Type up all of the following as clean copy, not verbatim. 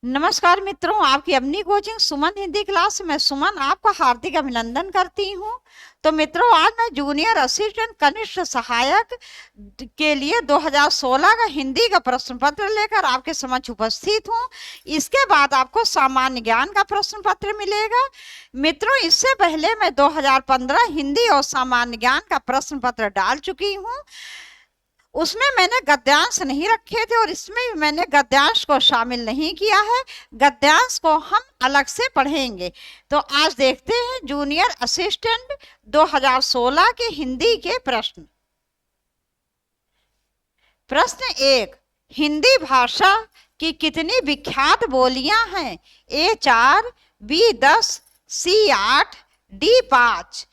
नमस्कार मित्रों, आपकी अपनी कोचिंग सुमन हिंदी क्लास में सुमन आपका हार्दिक अभिनंदन करती हूँ। तो मित्रों, आज मैं जूनियर असिस्टेंट कनिष्ठ सहायक के लिए 2016 का हिंदी का प्रश्न पत्र लेकर आपके समक्ष उपस्थित हूँ। इसके बाद आपको सामान्य ज्ञान का प्रश्न पत्र मिलेगा। मित्रों, इससे पहले मैं 2015 हिंदी और सामान्य ज्ञान का प्रश्न पत्र डाल चुकी हूँ। उसमें मैंने गद्यांश नहीं रखे थे और इसमें भी मैंने गद्यांश को शामिल नहीं किया है। गद्यांश को हम अलग से पढ़ेंगे। तो आज देखते हैं जूनियर असिस्टेंट 2016 के हिंदी के प्रश्न। प्रश्न 1, हिंदी भाषा की कितनी विख्यात बोलियां हैं? ए 4, बी 10, सी 8, डी 5।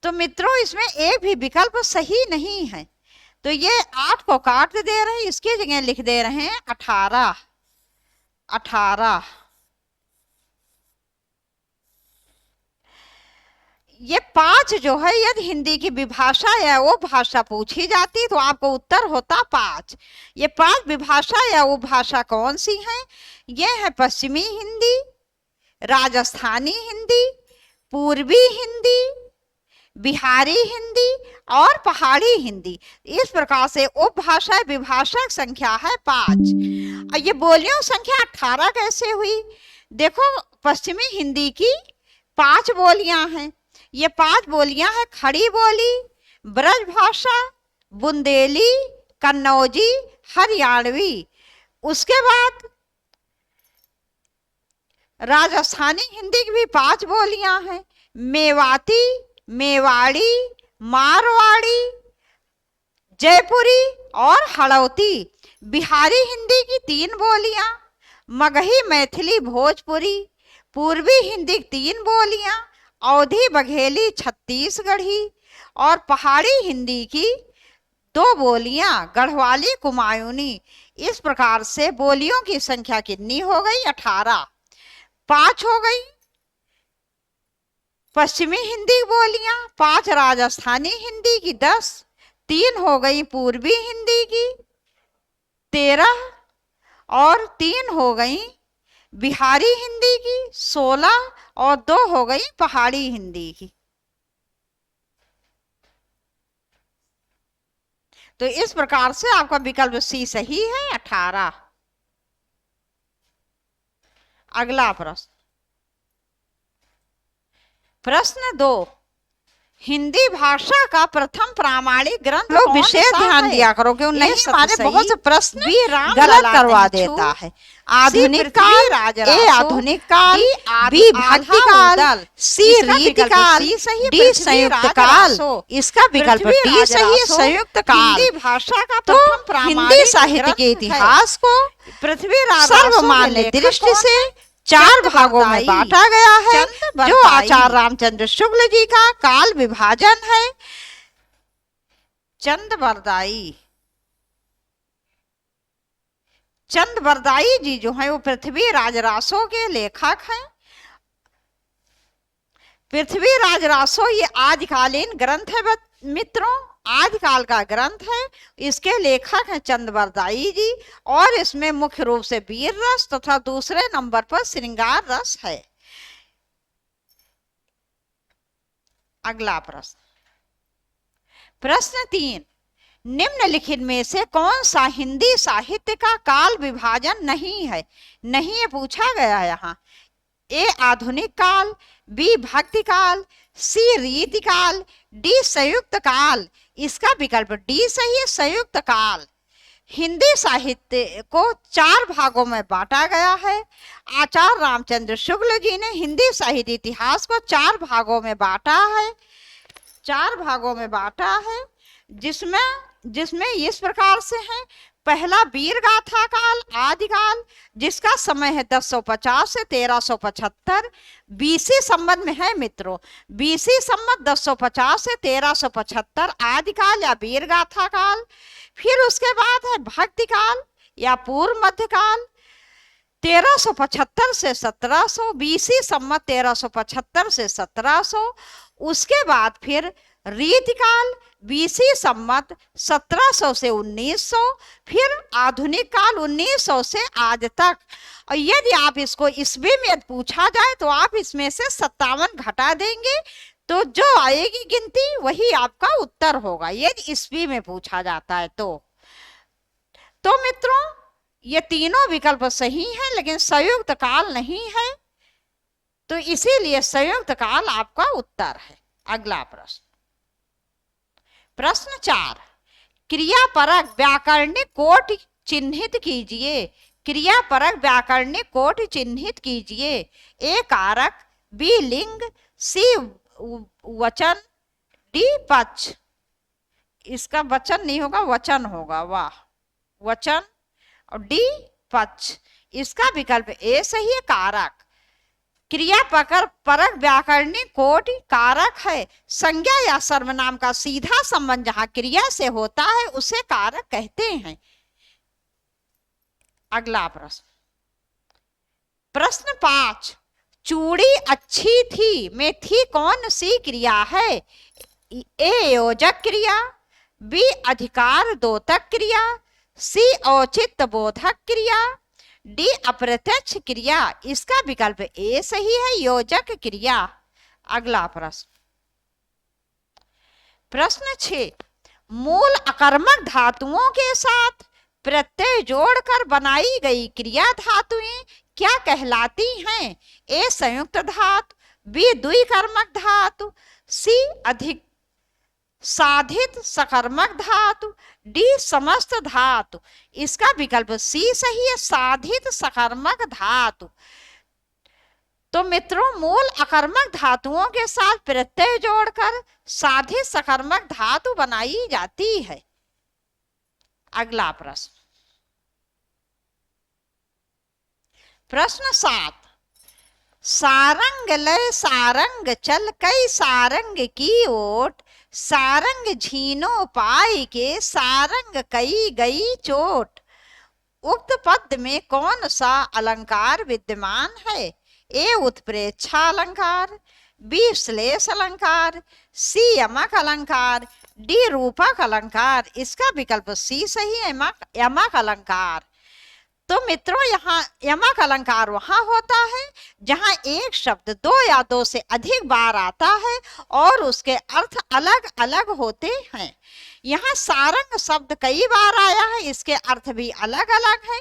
तो मित्रों, इसमें एक भी विकल्प सही नहीं है। तो ये 8 को काट दे रहे हैं, इसकी जगह लिख दे रहे हैं 18। ये 5 जो है, यदि हिंदी की विभाषा या वो भाषा पूछी जाती तो आपको उत्तर होता 5। ये 5 विभाषा या वो भाषा कौन सी है? ये है पश्चिमी हिंदी, राजस्थानी हिंदी, पूर्वी हिंदी, बिहारी हिंदी और पहाड़ी हिंदी। इस प्रकार से उपभाषा विभाषा संख्या है 5। और ये बोलियों संख्या 18 कैसे हुई? देखो, पश्चिमी हिंदी की 5 बोलियां हैं। ये 5 बोलियां हैं खड़ी बोली, ब्रजभाषा, बुंदेली, कन्नौजी, हरियाणवी। उसके बाद राजस्थानी हिंदी की भी 5 बोलियां हैं, मेवाती, मेवाड़ी, मारवाड़ी, जयपुरी और हड़ौती। बिहारी हिंदी की 3 बोलियां, मगही, मैथिली, भोजपुरी। पूर्वी हिंदी की 3 बोलियां, अवधी, बघेली, छत्तीसगढ़ी। और पहाड़ी हिंदी की 2 बोलियां, गढ़वाली, कुमायूनी। इस प्रकार से बोलियों की संख्या कितनी हो गई? 18। 5 हो गई पश्चिमी हिंदी बोलियां, 5 राजस्थानी हिंदी की, 10, 3 हो गई पूर्वी हिंदी की, 13 और 3 हो गई बिहारी हिंदी की, 16 और 2 हो गई पहाड़ी हिंदी की। तो इस प्रकार से आपका विकल्प सी सही है, 18। अगला प्रश्न, प्रश्न 2, हिंदी भाषा का प्रथम प्रामाणिक ग्रंथ लोग विशेष ध्यान दिया करो क्यों नहीं हमारे बहुत से प्रश्न गलत करवा देता है। आधुनिक काल, ए आधुनिक काल, बी भक्ति काल, सी रीति काल, डी संयुक्त काल। इसका विकल्प डी सही है, संयुक्त काल। हिंदी भाषा का प्रथम प्रामाणिक हिंदी साहित्य के इतिहास को पृथ्वीराज सर्वमान्य दृष्टि से 4 भागों में बांटा गया है, जो आचार्य रामचंद्र शुक्ल जी का काल विभाजन है। चंद जी जो है वो पृथ्वीराज रासो के लेखक हैं। पृथ्वीराज रासो ये आदिकालीन ग्रंथ है मित्रों, आदिकाल का ग्रंथ है। इसके लेखक हैं चंदबरदाई जी और इसमें मुख्य रूप से वीर रस तथा दूसरे नंबर पर श्रृंगार रस है। अगला प्रश्न, प्रश्न 3, निम्नलिखित में से कौन सा हिंदी साहित्य का काल विभाजन नहीं है? नहीं ये पूछा गया यहाँ। ए आधुनिक काल, बी भक्ति काल, सी रीति काल, डी संयुक्त काल। इसका विकल्प डी सही है, संयुक्त काल। हिंदी साहित्य को 4 भागों में बांटा गया है। आचार्य रामचंद्र शुक्ल जी ने हिंदी साहित्य इतिहास को 4 भागों में बांटा है। 4 भागों में बांटा है, जिसमें इस प्रकार से है। पहला वीर गाथा काल, आदिकाल, जिसका समय है 1050 से 1375 बीसी संवत में है मित्रों। बीसी संवत 1050 से 1375 आदिकाल या वीर गाथा काल। फिर उसके बाद है भक्ति काल या पूर्व मध्यकाल, 1375 से 1700 बीसी संवत 1375 से 1700। उसके बाद फिर रीतिकाल बीसी सम्मत 1700 से 1900, फिर आधुनिक काल 1900 से आज तक। और यदि आप इसको ईस्वी में पूछा जाए तो आप इसमें से 57 घटा देंगे तो जो आएगी गिनती वही आपका उत्तर होगा, यदि ईस्वी में पूछा जाता है तो मित्रों ये तीनों विकल्प सही हैं, लेकिन संयुक्त काल नहीं है, तो इसीलिए संयुक्त काल आपका उत्तर है। अगला प्रश्न, प्रश्न 4, क्रियापरक व्याकरणिक कोटि चिन्हित कीजिए। क्रियापरक व्याकरणिक कोटि चिन्हित कीजिए। ए कारक, बी लिंग, सी वचन, डी पक्ष। इसका वचन नहीं होगा, वचन होगा, वाह, वचन, और डी पक्ष। इसका विकल्प ए सही है, कारक। क्रियापरक व्याकरणिक कोटि कारक है। संज्ञा या सर्वनाम का सीधा संबंध जहां क्रिया से होता है उसे कारक कहते हैं। अगला प्रश्न, प्रश्न 5, चूड़ी अच्छी थी में थी कौन सी क्रिया है? ए योजक क्रिया, बी अधिकार द्योतक क्रिया, सी औचित्य बोधक क्रिया, डी अप्रत्यक्ष क्रिया। इसका विकल्प ए सही है, योजक क्रिया। अगला प्रश्न, प्रश्न 6, मूल अकर्मक धातुओं के साथ प्रत्यय जोड़कर बनाई गई क्रिया धातुएं क्या कहलाती हैं? ए संयुक्त धातु, बी द्विकर्मक धातु, सी अधिक साधित सकर्मक धातु, डी समस्त धातु। इसका विकल्प सी सही है, साधित सकर्मक धातु। तो मित्रों मूल अकर्मक धातुओं के साथ प्रत्यय जोड़कर साधित सकर्मक धातु बनाई जाती है। अगला प्रश्न, प्रश्न 7, सारंग लय सारंग चल कई सारंग की ओट, सारंग झीनो पाई के सारंग कई गई चोट। उक्त पद में कौन सा अलंकार विद्यमान है? ए उत्प्रेक्षा अलंकार, बी श्लेष अलंकार, सी यमक अलंकार, डी रूपक अलंकार। इसका विकल्प सी सही है, यमक अलंकार। तो मित्रों यहाँ यमक अलंकार वहां होता है जहां एक शब्द दो या दो से अधिक बार आता है और उसके अर्थ अलग अलग होते हैं। यहाँ सारंग शब्द कई बार आया है, इसके अर्थ भी अलग अलग है।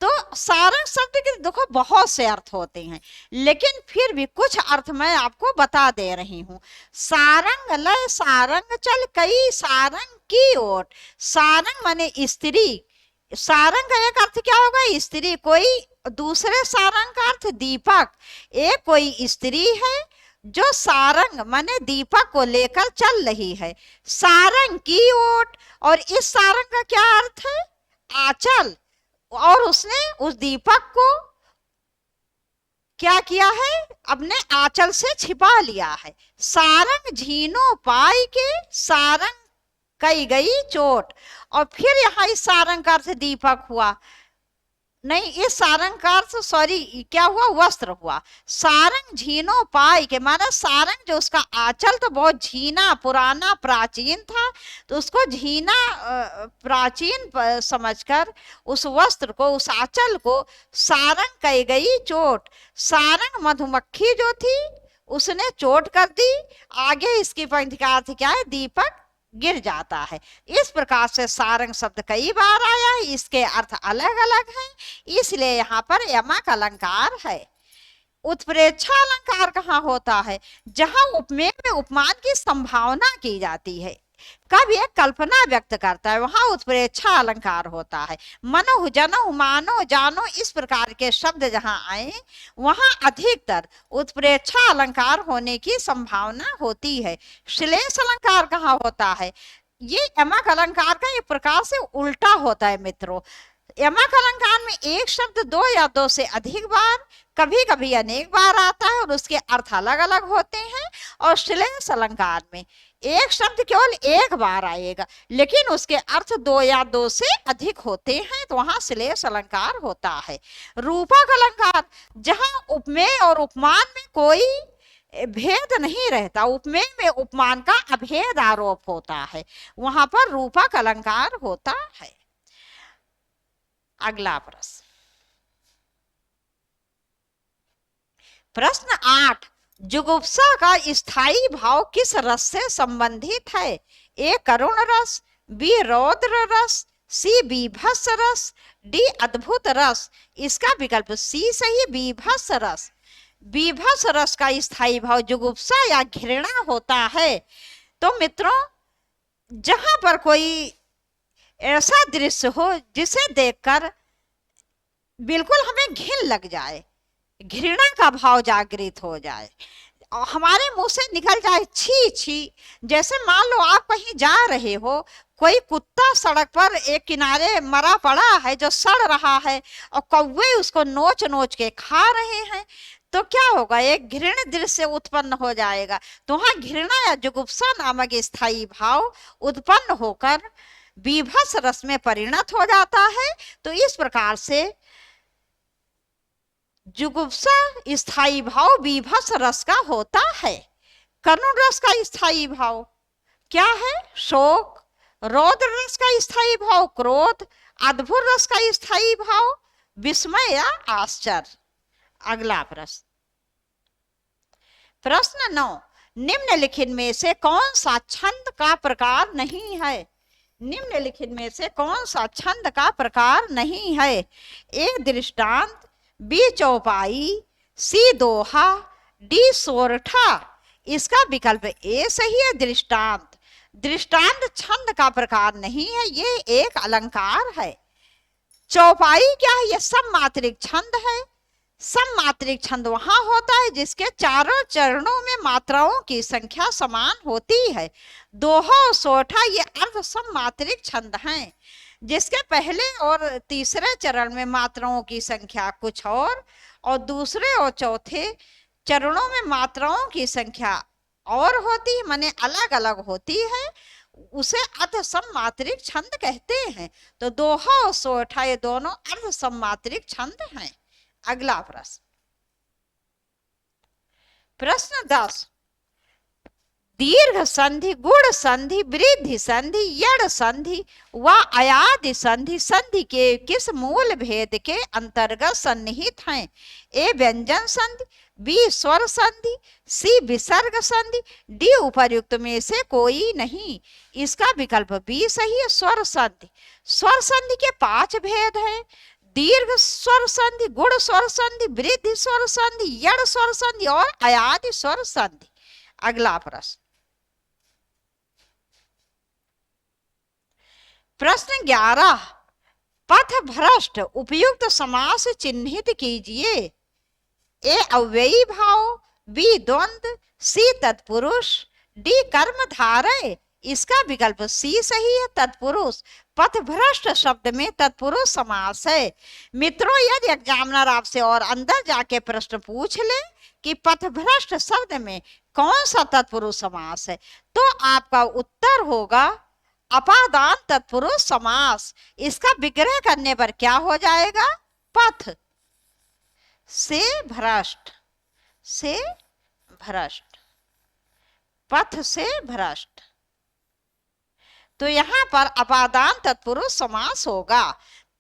तो सारंग शब्द के देखो बहुत से अर्थ होते हैं, लेकिन फिर भी कुछ अर्थ मैं आपको बता दे रही हूँ। सारंग लय सारंग चल कई सारंग की ओट। सारंग माने स्त्री, सारंग का एक अर्थ क्या होगा? स्त्री। कोई दूसरे सारंग का अर्थ दीपक। एक कोई स्त्री है जो सारंग माने दीपक को लेकर चल रही है, सारंग की ओट। और इस सारंग का क्या अर्थ है? आंचल। और उसने उस दीपक को क्या किया है? अपने आंचल से छिपा लिया है। सारंग झीनो पाई के सारंग कई गई चोट। और फिर यहाँ इस सारंग का अर्थ दीपक हुआ, नहीं इस सारंग का अर्थ सॉरी क्या हुआ? वस्त्र हुआ। सारंग झीनो पाई के माना सारंग जो उसका आंचल तो बहुत झीना पुराना प्राचीन था, तो उसको झीना प्राचीन समझकर उस वस्त्र को उस आंचल को सारंग कही गई चोट। सारंग मधुमक्खी जो थी उसने चोट कर दी। आगे इसकी पंक्ति का अर्थ क्या है? दीपक गिर जाता है। इस प्रकार से सारंग शब्द कई बार आया है, इसके अर्थ अलग अलग हैं, इसलिए यहाँ पर यमक अलंकार है। उत्प्रेक्षा अलंकार कहाँ होता है? जहाँ उपमेय में उपमान की संभावना की जाती है, कब यह कल्पना व्यक्त करता है, वहां उत्प्रेक्षा अलंकार होता है। मनो जनो मानो जानो इस प्रकार के शब्द जहां आए वहां अधिकतर उत्प्रेक्षा अलंकार होने की संभावना होती है। श्लेष अलंकार कहाँ होता है? ये यमक अलंकार का एक प्रकार से उल्टा होता है मित्रों। यमक अलंकार में एक शब्द दो या दो से अधिक बार, कभी कभी अनेक बार आता है और उसके अर्थ अलग अलग होते हैं। और श्लेष अलंकार में एक शब्द केवल एक बार आएगा, लेकिन उसके अर्थ दो या दो से अधिक होते हैं, तो वहां श्लेष अलंकार होता है। रूपक अलंकार जहां उपमेय और उपमान में कोई भेद नहीं रहता, उपमेय में उपमान का अभेद आरोप होता है, वहां पर रूपक अलंकार होता है। अगला प्रश्न, प्रश्न 8, जुगुप्सा का स्थायी भाव किस रस से संबंधित है? ए करुण रस, बी रौद्र रस, सी बीभत्स रस, डी अद्भुत रस। इसका विकल्प सी सही, बीभत्स रस। बीभत्स रस का स्थायी भाव जुगुप्सा या घृणा होता है। तो मित्रों, जहां पर कोई ऐसा दृश्य हो जिसे देखकर बिल्कुल हमें घिन लग जाए, घृणा का भाव जागृत हो जाए, और हमारे मुंह से निकल जाए छी छी। जैसे मान लो आप कहीं जा रहे हो, कोई कुत्ता सड़क पर एक किनारे मरा पड़ा है जो सड़ रहा है और कौवे उसको नोच नोच के खा रहे हैं, तो क्या होगा? एक घृण दृश्य उत्पन्न हो जाएगा। तो वहां घृणा या जुगुप्सा नामक स्थायी भाव उत्पन्न होकर बीभत्स रस में परिणत हो जाता है। तो इस प्रकार से जुगुप्सा स्थायी भाव बीभत्स रस का होता है। करुण रस का स्थायी भाव क्या है? शोक। रौद्र रस का स्थायी भाव क्रोध। अद्भुत रस का स्थायी भाव विस्मय या आश्चर्य। अगला प्रश्न, प्रश्न 9, निम्नलिखित में से कौन सा छंद का प्रकार नहीं है? निम्नलिखित में से कौन सा छंद का प्रकार नहीं है? ए दृष्टांत, बी चौपाई, सी दोहा, डी सोरठा। इसका विकल्प ए सही है, दृष्टांत। दृष्टांत छंद का प्रकार नहीं है, ये एक अलंकार है। चौपाई क्या है? यह सममात्रिक छंद है। सममात्रिक छंद वहां होता है जिसके चारों चरणों में मात्राओं की संख्या समान होती है। दोहा और सोठा ये अर्ध सममात्रिक छंद हैं, जिसके पहले और तीसरे चरण में मात्राओं की संख्या कुछ और दूसरे और चौथे चरणों में मात्राओं की संख्या और होती है, माने अलग अलग होती है। उसे अर्ध सममात्रिक छंद कहते हैं। तो दोहा और सोठा ये दोनों अर्ध सममात्रिक छंद हैं। अगला प्रश्न, प्रश्न 10, दीर्घ संधि, गुण संधि, वृद्धि संधि, यड़ संधि व अयादि संधि संधि के किस मूल भेद के अंतर्गत सन्निहित हैं? ए व्यंजन संधि, बी स्वर संधि, सी विसर्ग संधि, डी उपर्युक्त में से कोई नहीं। इसका विकल्प बी सही है, स्वर संधि। स्वर संधि के 5 भेद हैं: दीर्घ स्वर संधि, गुण स्वर संधि, वृद्धि स्वर संधि, यड़ स्वर संधि और अयादि स्वर संधि। अगला प्रश्न, प्रश्न 11, पथ भ्रष्ट उपयुक्त समास चिन्हित कीजिए। ए अव्ययी भाव, बी द्वंद्व, सी तत्पुरुष, डी कर्मधारय। इसका विकल्प सी सही है, तत्पुरुष। पथभ्रष्ट शब्द में तत्पुरुष समास है। मित्रों, यदि एग्जामिनर आपसे और अंदर जाके प्रश्न पूछ ले कि पथभ्रष्ट शब्द में कौन सा तत्पुरुष समास है, तो आपका उत्तर होगा अपादान तत्पुरुष समास। इसका विग्रह करने पर क्या हो जाएगा? पथ से भ्रष्ट, से भ्रष्ट, पथ से भ्रष्ट। तो यहां पर अपादान तत्पुरुष समास होगा।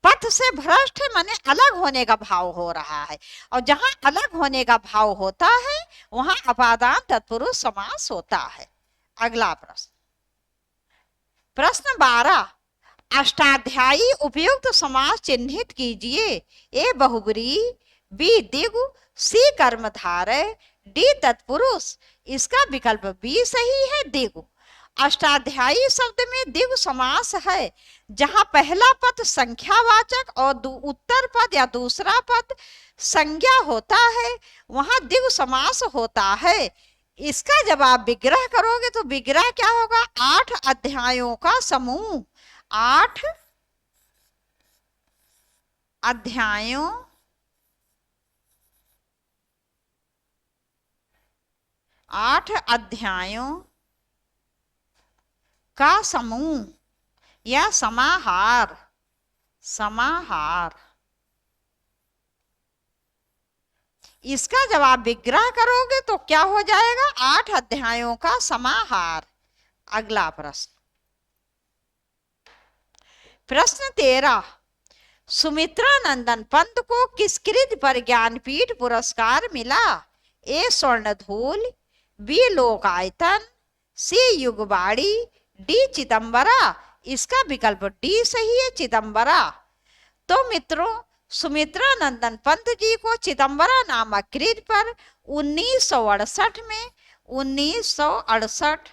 पथ से भ्रष्ट है माने अलग होने का भाव हो रहा है, और जहां अलग होने का भाव होता है वहां अपादान तत्पुरुष समास होता है। अगला प्रश्न, प्रश्न 12, अष्टाध्यायी उपयुक्त समास चिन्हित कीजिए। ए बहुब्री, बी दिगु, सी कर्मधारय, डी तत्पुरुष। इसका विकल्प बी सही है, दिगु। अष्टाध्यायी शब्द में दिगु समास है। जहां पहला पद संख्यावाचक और उत्तर पद या दूसरा पद संज्ञा होता है, वहां दिगु समास होता है। इसका जब आप विग्रह करोगे तो विग्रह क्या होगा? 8 अध्यायों का समूह। 8 अध्यायों का समूह या समाहार। समाहार इसका जवाब विग्रह करोगे तो क्या हो जाएगा? 8 अध्यायों का समाहार। अगला प्रश्न, प्रश्न 13, सुमित्रा नंदन पंत को किस कृति पर ज्ञानपीठ पुरस्कार मिला? ए स्वर्णधूल, बी लोकायतन, सी युगवाणी, डी चिदंबरा। इसका विकल्प डी सही है, चिदंबरा। तो मित्रों, सुमित्रा नंदन पंत जी को चिदंबरा नामक कृति पर 1968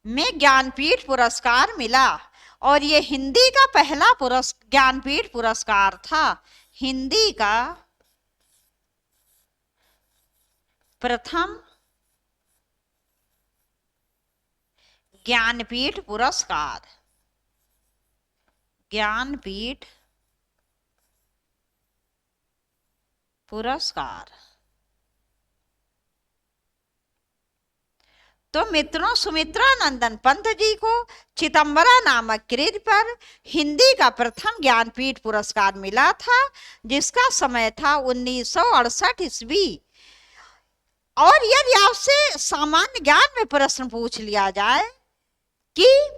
में ज्ञानपीठ पुरस्कार मिला और ये हिंदी का पहला ज्ञानपीठ पुरस्कार था। हिंदी का प्रथम ज्ञानपीठ पुरस्कार, ज्ञानपीठ पुरस्कार। तो मित्रों, सुमित्रा नंदन पंत जी को चिदंबरा नामक कृति पर हिंदी का प्रथम ज्ञानपीठ पुरस्कार मिला था, जिसका समय था 1968 ईस्वी। और यदि आपसे सामान्य ज्ञान में प्रश्न पूछ लिया जाए कि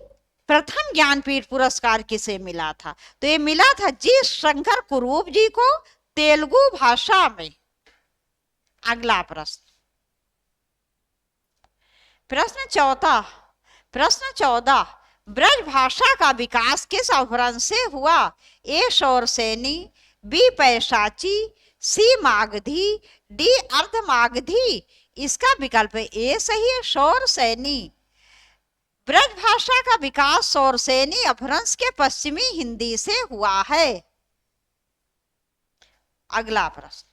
प्रथम ज्ञानपीठ पुरस्कार किसे मिला था, तो ये मिला था जी शंकर कुरूप जी को, तेलुगु भाषा में। अगला प्रश्न, प्रश्न 14, ब्रज भाषा का विकास किस अपभ्रंश से हुआ? ए शौरसेनी, बी पैशाची, सी मागधी, डी अर्धमागधी। इसका विकल्प ए सही है, शौरसेनी। ब्रज भाषा का विकास शौरसेनी अपभ्रंश के पश्चिमी हिंदी से हुआ है। अगला प्रश्न,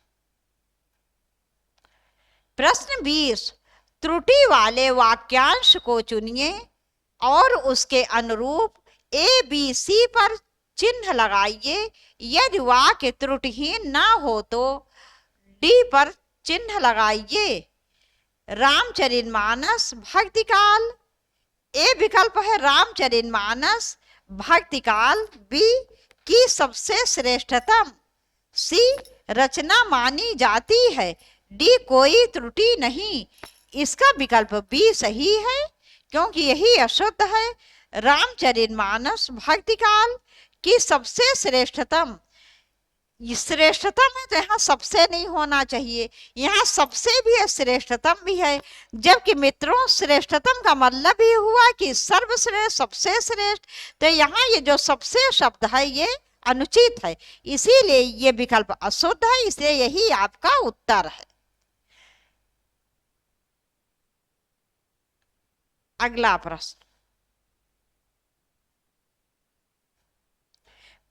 प्रश्न 20, त्रुटि वाले वाक्यांश को चुनिए और उसके अनुरूप ए बी सी पर चिन्ह लगाइए। यदि वाक्य त्रुटिहीन ना हो तो डी पर चिन्ह लगाइए। रामचरितमानस भक्तिकाल, ए विकल्प है रामचरितमानस भक्तिकाल बी की सबसे श्रेष्ठतम, सी रचना मानी जाती है, डी कोई त्रुटि नहीं। इसका विकल्प बी सही है, क्योंकि यही अशुद्ध है। रामचरितमानस भक्तिकाल की सबसे श्रेष्ठतम, श्रेष्ठतम है तो यहाँ सबसे नहीं होना चाहिए, यहाँ सबसे भी है, श्रेष्ठतम भी है। जबकि मित्रों, श्रेष्ठतम का मतलब ही हुआ कि सर्वश्रेष्ठ, सबसे श्रेष्ठ। तो यहाँ ये जो सबसे शब्द है ये अनुचित है, इसीलिए ये विकल्प अशुद्ध है, इसलिए यही आपका उत्तर है। अगला प्रश्न,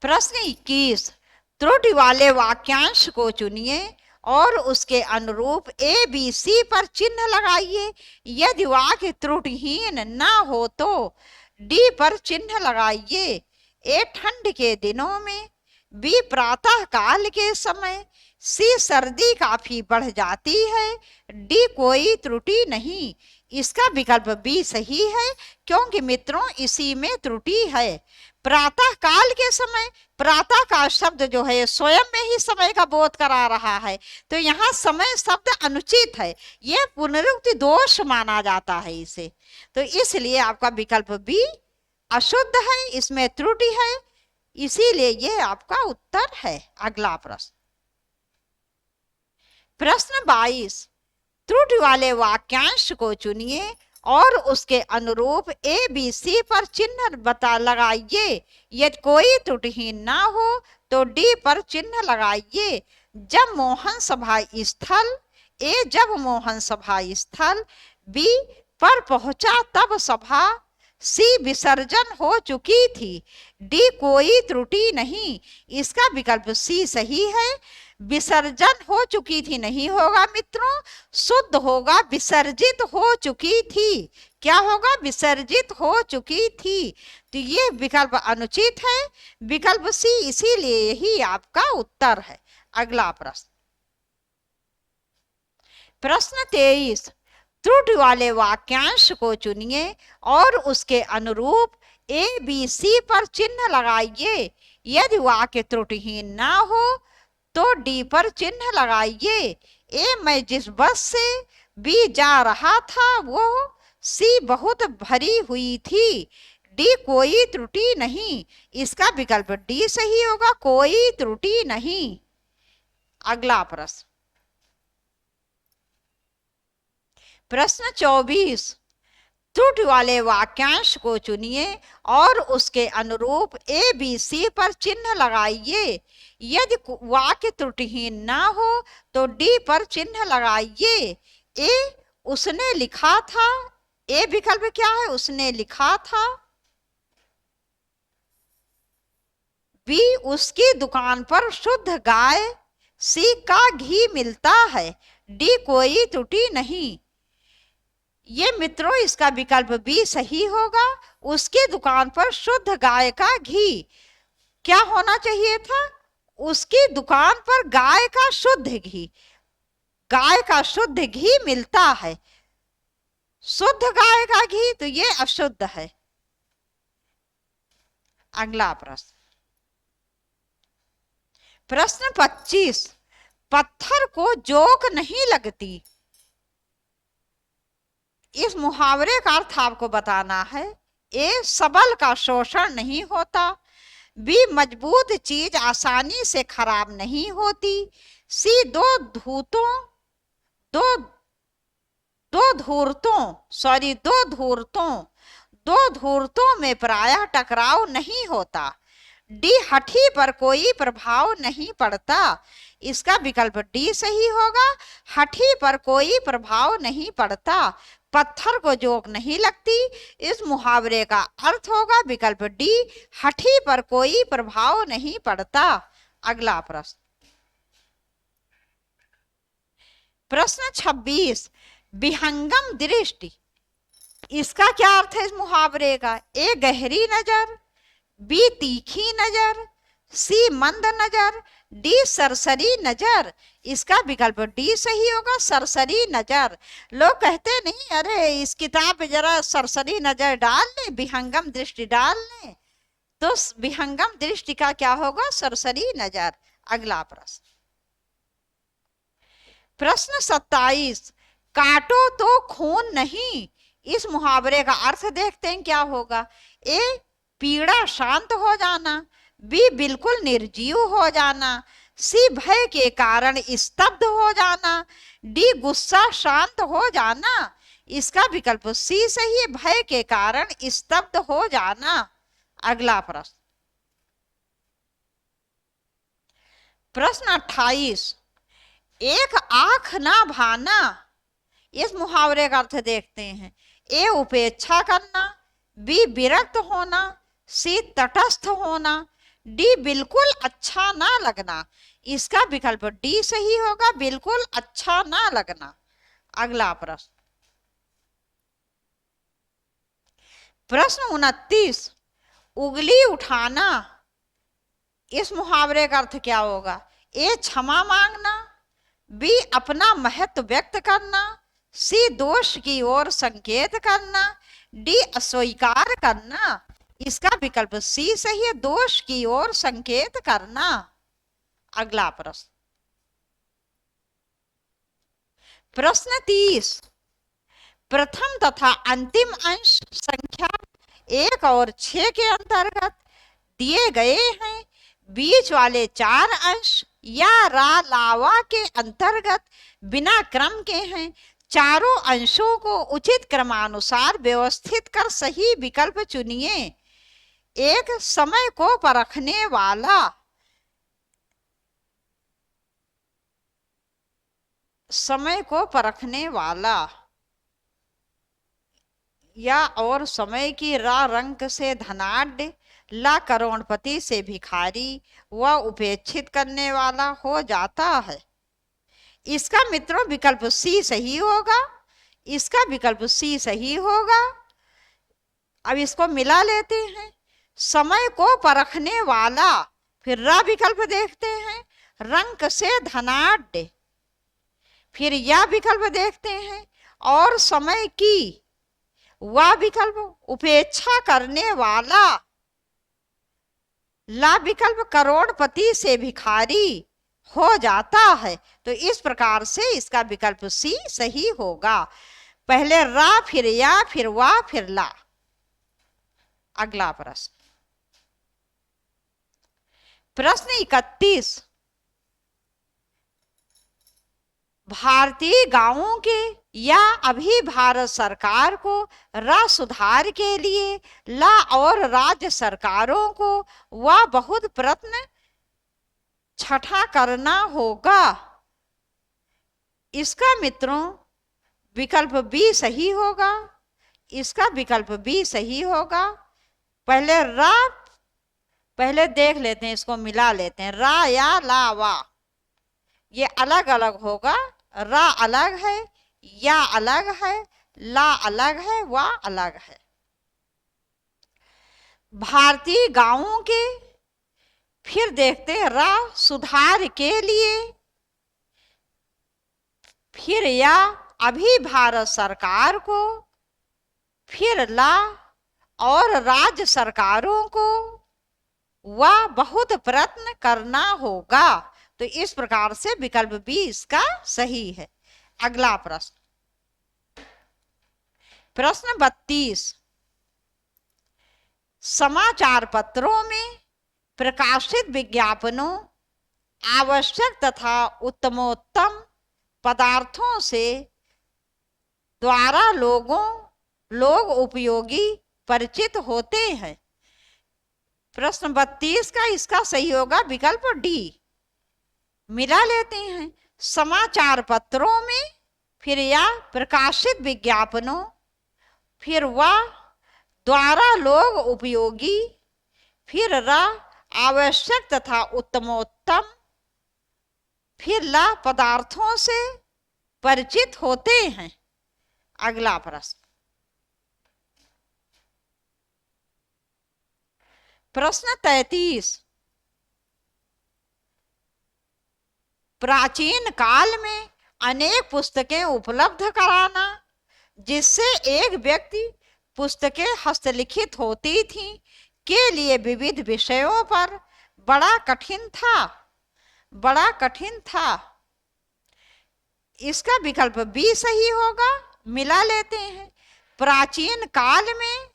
प्रश्न 21, त्रुटि वाले वाक्यांश को चुनिए और उसके अनुरूप ए बी सी पर चिन्ह लगाइए। यदि वाक्य त्रुटिहीन ना हो तो डी पर चिन्ह लगाइए। ए ठंड के दिनों में, बी प्रातः काल के समय, सी सर्दी काफी बढ़ जाती है, डी कोई त्रुटि नहीं। इसका विकल्प बी सही है, क्योंकि मित्रों इसी में त्रुटि है। प्रातः काल के समय, प्रातः काल शब्द जो है स्वयं में ही समय का बोध करा रहा है, तो यहाँ समय शब्द अनुचित है, यह पुनरुक्ति दोष माना जाता है इसे। तो इसलिए आपका विकल्प बी अशुद्ध है, इसमें त्रुटि है, इसीलिए यह आपका उत्तर है। अगला प्रश्न, प्रश्न 22, त्रुटि वाले वाक्यांश को चुनिए और उसके अनुरूप ए बी सी पर चिन्ह लगाइए। यदि कोई त्रुटिहीन ना हो तो डी पर चिन्ह लगाइए। जब मोहन सभा स्थल, ए जब मोहन सभा स्थल, बी पर पहुंचा तब सभा, सी विसर्जन हो चुकी थी, डी कोई त्रुटि नहीं। इसका विकल्प सी सही है, विसर्जन हो चुकी थी नहीं होगा मित्रों, शुद्ध होगा विसर्जित हो चुकी थी। क्या होगा? विसर्जित हो चुकी थी। तो ये विकल्प अनुचित है, विकल्प सी, इसीलिए यही आपका उत्तर है। अगला प्रश्न, प्रश्न 23, त्रुटि वाले वाक्यांश को चुनिए और उसके अनुरूप ए बी सी पर चिन्ह लगाइए। यदि वाक्य त्रुटिहीन ना हो तो डी पर चिन्ह लगाइए। ए मैं जिस बस से बी जा रहा था वो सी बहुत भरी हुई थी। डी कोई त्रुटि नहीं। इसका विकल्प डी सही होगा, कोई त्रुटि नहीं। अगला प्रश्न, प्रश्न 24, त्रुटि वाले वाक्यांश को चुनिए और उसके अनुरूप ए बी सी पर चिन्ह लगाइए। यदि वाक्य त्रुटिहीन ना हो तो डी पर चिन्ह लगाइए। ए उसने लिखा था, ए विकल्प क्या है, उसने लिखा था। बी उसकी दुकान पर शुद्ध गाय। सी का घी मिलता है। डी कोई त्रुटि नहीं। ये मित्रों इसका विकल्प बी सही होगा। उसकी दुकान पर शुद्ध गाय का घी, क्या होना चाहिए था, उसकी दुकान पर गाय का शुद्ध घी, गाय का शुद्ध घी मिलता है। शुद्ध गाय का घी तो ये अशुद्ध है। अगला प्रश्न, प्रश्न 25, पत्थर को जोक नहीं लगती। इस मुहावरे का अर्थ आपको बताना है। ए सबल का शोषण नहीं होता। बी मजबूत चीज आसानी से खराब नहीं होती। सी दो धूर्तों में प्रायः टकराव नहीं होता। डी हठी पर कोई प्रभाव नहीं पड़ता। इसका विकल्प डी सही होगा, हठी पर कोई प्रभाव नहीं पड़ता। पत्थर को जोक नहीं लगती, इस मुहावरे का अर्थ होगा विकल्प डी, हठी पर कोई प्रभाव नहीं पड़ता। अगला प्रश्न, प्रश्न 26, विहंगम दृष्टि। इसका क्या अर्थ है इस मुहावरे का। ए गहरी नजर। बी तीखी नजर। सी मंद नजर। डी सरसरी नजर। इसका विकल्प डी सही होगा, सरसरी नजर। लोग कहते नहीं अरे इस किताब पे जरा सरसरी नजर डाल ले, विहंगम दृष्टि डाल ले, तो विहंगम दृष्टि का क्या होगा, सरसरी नजर। अगला प्रश्न, प्रश्न 27, काटो तो खून नहीं। इस मुहावरे का अर्थ देखते हैं क्या होगा। ए पीड़ा शांत हो जाना। बी बिल्कुल निर्जीव हो जाना। सी भय के कारण स्तब्ध हो जाना। डी गुस्सा शांत हो जाना। इसका विकल्प सी सही है, भय के कारण स्तब्ध हो जाना। अगला प्रश्न, प्रश्न 28, एक आंख ना भाना। इस मुहावरे का अर्थ देखते हैं। ए उपेक्षा करना। बी विरक्त होना। सी तटस्थ होना। डी बिल्कुल अच्छा ना लगना। इसका विकल्प डी सही होगा, बिल्कुल अच्छा ना लगना। अगला प्रश्न, प्रश्न 29, उंगली उठाना। इस मुहावरे का अर्थ क्या होगा। ए क्षमा मांगना। बी अपना महत्व व्यक्त करना। सी दोष की ओर संकेत करना। डी अस्वीकार करना। इसका विकल्प सी सही है, दोष की ओर संकेत करना। अगला प्रश्न, प्रश्न 30, प्रथम तथा अंतिम अंश संख्या 1 और 6 के अंतर्गत दिए गए हैं। बीच वाले 4 अंश या रा लावा के अंतर्गत बिना क्रम के हैं। चारों अंशों को उचित क्रमानुसार व्यवस्थित कर सही विकल्प चुनिए। एक समय को परखने वाला। समय को परखने वाला या और समय की रा रंक से धनाढ्य, ला करोड़पति से भिखारी व उपेक्षित करने वाला हो जाता है। इसका मित्रों विकल्प सी सही होगा। इसका विकल्प सी सही होगा। अब इसको मिला लेते हैं। समय को परखने वाला, फिर रा विकल्प देखते हैं, रंक से धनाढ्य, फिर या विकल्प देखते हैं और समय की, वह विकल्प उपेक्षा करने वाला, ला विकल्प करोड़पति से भिखारी हो जाता है। तो इस प्रकार से इसका विकल्प सी सही होगा। पहले रा, फिर या, फिर वा, फिर ला। अगला प्रश्न, प्रश्न 31, भारतीय गांवों के या अभी भारत सरकार को रा सुधार के लिए ला और राज्य सरकारों को वह बहुत प्रयत्न छठा करना होगा। इसका मित्रों विकल्प बी सही होगा। इसका विकल्प बी सही होगा। पहले रा, पहले देख लेते हैं, इसको मिला लेते हैं। रा या ला वा, ये अलग अलग होगा। रा अलग है, या अलग है, ला अलग है, वा अलग है। भारतीय गांवों के, फिर देखते हैं रा सुधार के लिए, फिर या अभी भारत सरकार को, फिर ला और राज्य सरकारों को वह बहुत प्रयत्न करना होगा। तो इस प्रकार से विकल्प बी इसका सही है। अगला प्रश्न, प्रश्न 32, समाचार पत्रों में प्रकाशित विज्ञापनों आवश्यक तथा उत्तमोत्तम पदार्थों से द्वारा लोग उपयोगी परिचित होते हैं। प्रश्न 32 का इसका सही होगा विकल्प डी। मिला लेते हैं। समाचार पत्रों में, फिर या प्रकाशित विज्ञापनों, फिर वह द्वारा लोग उपयोगी, फिर रा आवश्यक तथा उत्तमोत्तम, फिर ला पदार्थों से परिचित होते हैं। अगला प्रश्न, प्रश्न 33, प्राचीन काल में अनेक पुस्तकें उपलब्ध कराना, जिससे एक व्यक्ति पुस्तकें हस्तलिखित होती थीं, के लिए विविध विषयों पर बड़ा कठिन था। इसका विकल्प बी सही होगा। मिला लेते हैं। प्राचीन काल में,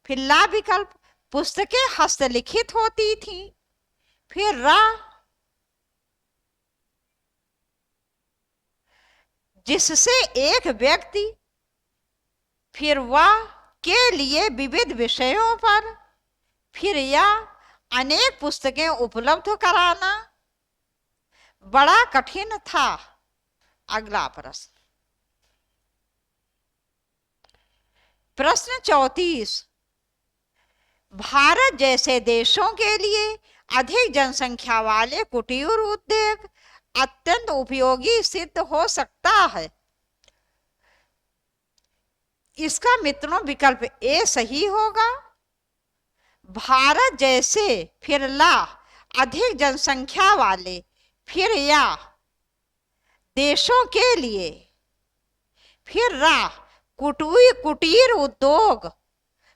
फिर ला विकल्प पुस्तकें हस्तलिखित होती थीं, फिर रा जिससे एक व्यक्ति, फिर वह के लिए विविध विषयों पर, फिर या अनेक पुस्तकें उपलब्ध कराना बड़ा कठिन था। अगला प्रश्न, प्रश्न 34, भारत जैसे देशों के लिए अधिक जनसंख्या वाले कुटीर उद्योग अत्यंत उपयोगी सिद्ध हो सकता है। इसका मित्रों विकल्प ए सही होगा। भारत जैसे, फिर ला अधिक जनसंख्या वाले, फिर या देशों के लिए, फिर रा कुटीर उद्योग,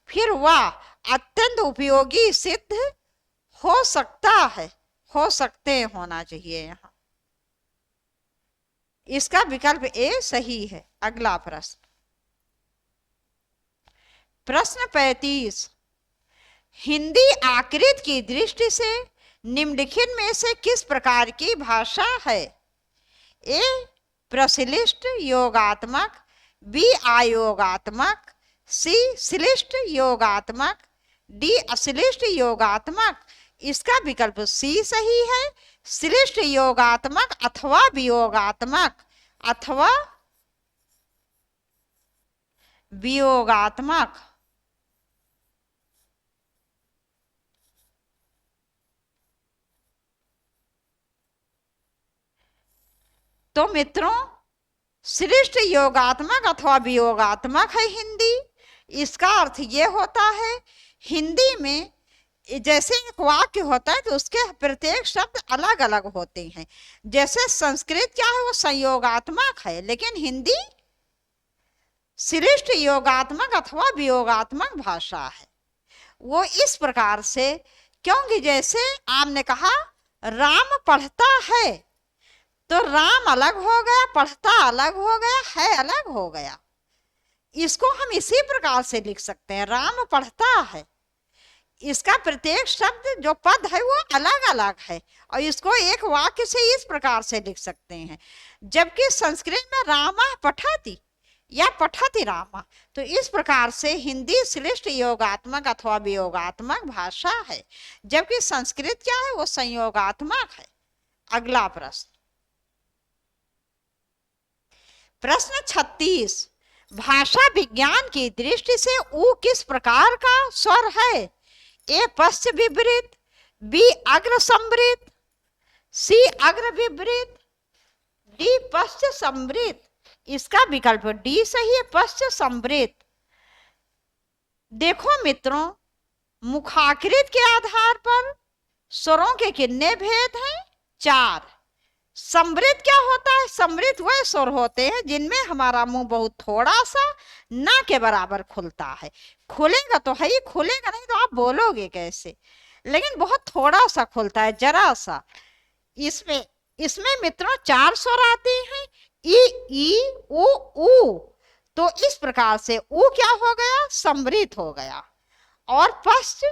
फिर वह अत्यंत उपयोगी सिद्ध हो सकता है, हो सकते होना चाहिए यहाँ। इसका विकल्प ए सही है। अगला प्रश्न, प्रश्न 35, हिंदी आकृति की दृष्टि से निम्नलिखित में से किस प्रकार की भाषा है? ए प्रश्लिष्ट योगात्मक, बी अयोगात्मक, सी श्लिष्ट योगात्मक, डी अश्लिष्ट योगात्मक। इसका विकल्प सी सही है। श्लिष्ट योगात्मक अथवा वियोगात्मक, अथवा वियोगात्मक। तो मित्रों श्लिष्ट योगात्मक अथवा वियोगात्मक है हिंदी। इसका अर्थ ये होता है, हिंदी में जैसे एक वाक्य होता है तो उसके प्रत्येक शब्द अलग अलग होते हैं। जैसे संस्कृत क्या है, वो संयोगात्मक है, लेकिन हिंदी श्लिष्ट योगात्मक अथवा वियोगात्मक भाषा है। वो इस प्रकार से, क्योंकि जैसे आपने कहा राम पढ़ता है, तो राम अलग हो गया, पढ़ता अलग हो गया, है अलग हो गया। इसको हम इसी प्रकार से लिख सकते हैं, राम पढ़ता है, इसका प्रत्येक शब्द जो पद है वो अलग अलग है, और इसको एक वाक्य से इस प्रकार से लिख सकते हैं। जबकि संस्कृत में रामा पठति या पठति रामा, तो इस प्रकार से हिंदी श्लिष्ट योगात्मक अथवा वियोगात्मक भाषा है, जबकि संस्कृत क्या है, वो संयोगात्मक है। अगला प्रश्न, प्रश्न 36, भाषा विज्ञान की दृष्टि से ऊ किस प्रकार का स्वर है? ए पश्च विपरीत, बी अग्र संवृत, सी अग्र विपरीत, डी पश्च संवृत। इसका विकल्प डी सही है, पश्च संवृत। देखो मित्रों, मुखाकृत के आधार पर स्वरों के कितने भेद हैं? 4। समृद्ध क्या होता है? समृद्ध वह स्वर होते हैं जिनमें हमारा मुंह बहुत थोड़ा सा ना के बराबर खुलता है। खुलेगा तो है ही, खुलेगा नहीं तो आप बोलोगे कैसे, लेकिन बहुत थोड़ा सा खुलता है, जरा सा। इसमें मित्रों 4 स्वर आते हैं, ई उ ऊ। तो इस प्रकार से ऊ क्या हो गया? समृद्ध हो गया। और पश्च,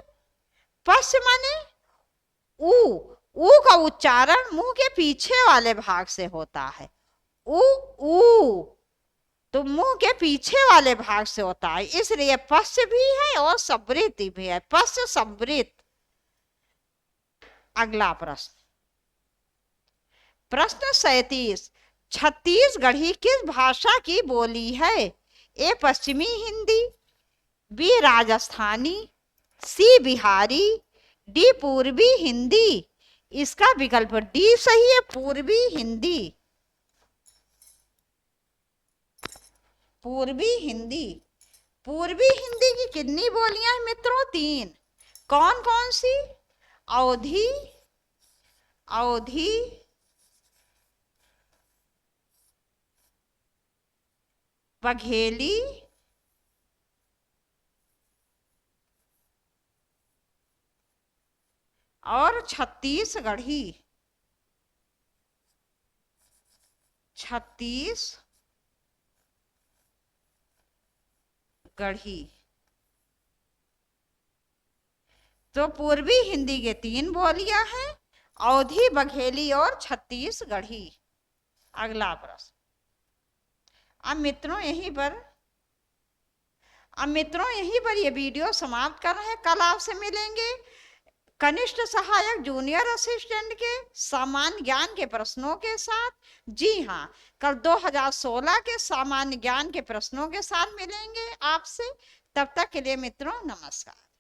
पश्च माने ऊ, ऊ का उच्चारण मुंह के पीछे वाले भाग से होता है। ऊ तो मुंह के पीछे वाले भाग से होता है, इसलिए पश्च भी है और संवृत भी है, पश्च संवृत। अगला प्रश्न, प्रश्न 37, छत्तीसगढ़ी किस भाषा की बोली है? ए पश्चिमी हिंदी, बी राजस्थानी, सी बिहारी, डी पूर्वी हिंदी। इसका विकल्प डी सही है, पूर्वी हिंदी। पूर्वी हिंदी, पूर्वी हिंदी की कितनी बोलियां हैं मित्रों? 3। कौन कौन सी? अवधी, अवधी, बघेली और छत्तीसगढ़ी। छत्तीसगढ़ी। तो पूर्वी हिंदी के 3 बोलियां हैं, अवधी, बघेली और छत्तीसगढ़ी। अगला प्रश्न, अब मित्रों यहीं पर ये वीडियो समाप्त कर रहे हैं। कल आपसे मिलेंगे कनिष्ठ सहायक जूनियर असिस्टेंट के सामान्य ज्ञान के प्रश्नों के साथ। जी हाँ, कल 2016 के सामान्य ज्ञान के प्रश्नों के साथ मिलेंगे आपसे। तब तक के लिए मित्रों नमस्कार।